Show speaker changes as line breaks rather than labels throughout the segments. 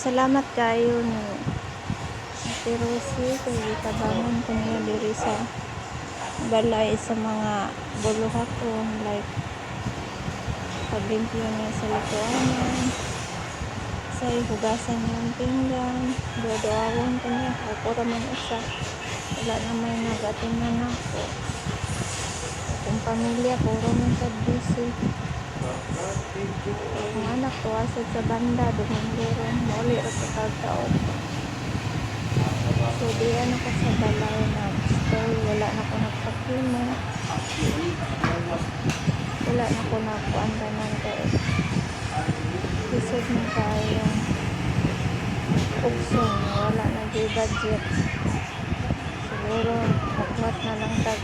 Salamat kayo ni Ate Rosie kay gitabangon ko niya diri sa balay sa mga buluhaton, like paglimpyo niya sa likuanan, say hugasan niya ang pinggan, dodoawon ko niya ako raman usa, wala na may nagatinan ako akong pamilya ko raman sa busy. Ang anak ko asad sa banda Domingo ron mauli ra sa taon. So diyan ako sa balay na stay, wala na ko nagpakimo, wala na ko nakuandanan kay isod mo tayo ukson, wala na di budget. Siguro magbuhat na lang tag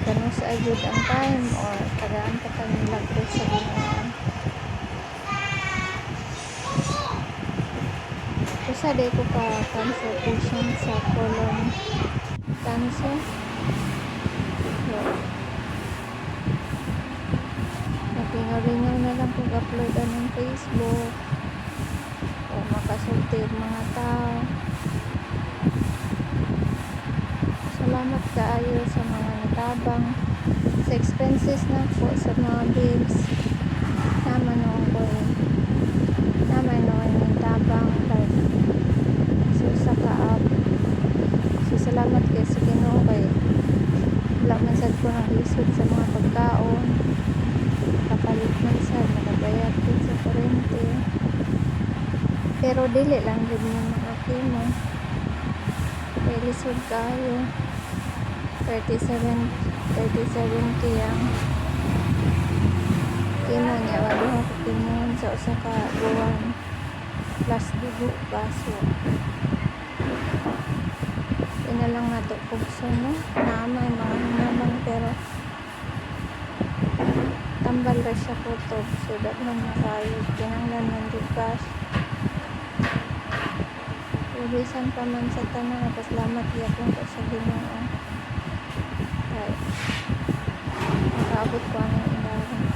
ganun sa agad ang time or tagaan pa kami lagos sa Ginoo. Usa day ko pa consultation sa colon cancer. So, nagingaw-lingaw na lang pag-upload ng Facebook o makasulti mga tao. Salamat kaayo sa mga natabang sa expenses na po sa mga bills naman noon ko naman noon yung tabang like so sa kaap. So salamat kay sa Ginoo kay wala man sad ko naglisod sa mga pagkaon, kapalit man sad nagabayad din sa kurente, pero dili lang din yung mga kimo kay lisod kayo 37k ang kimo niya, wala ko kimon sa usa ka buwan plus dugo baso. Ina lang nato pugso no, naamay mga hinabang pero tambal ra siya kutob so dat man makayo kinanglan man di cash. Ubisan pa man sa tanan, napasalamat gyapon ko sa Ginoo kay makaabot ko ang ilaran.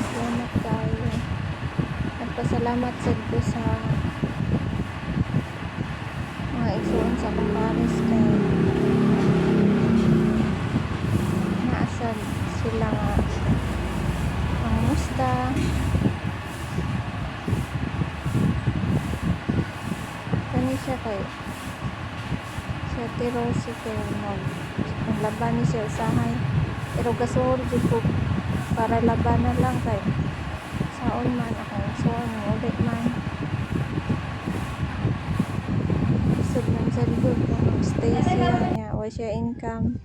Salamat kayo. Nagpasalamat sad ko sa mga igsoon sa kumpares kay naasad sila nga ang musta kani siya kay siya tiro si kay ang laban ni siya usahay pero gasuhor jud ko para labanan lang kay saon man ako saon ulit man isod man sa good kung stay siya niya o siya income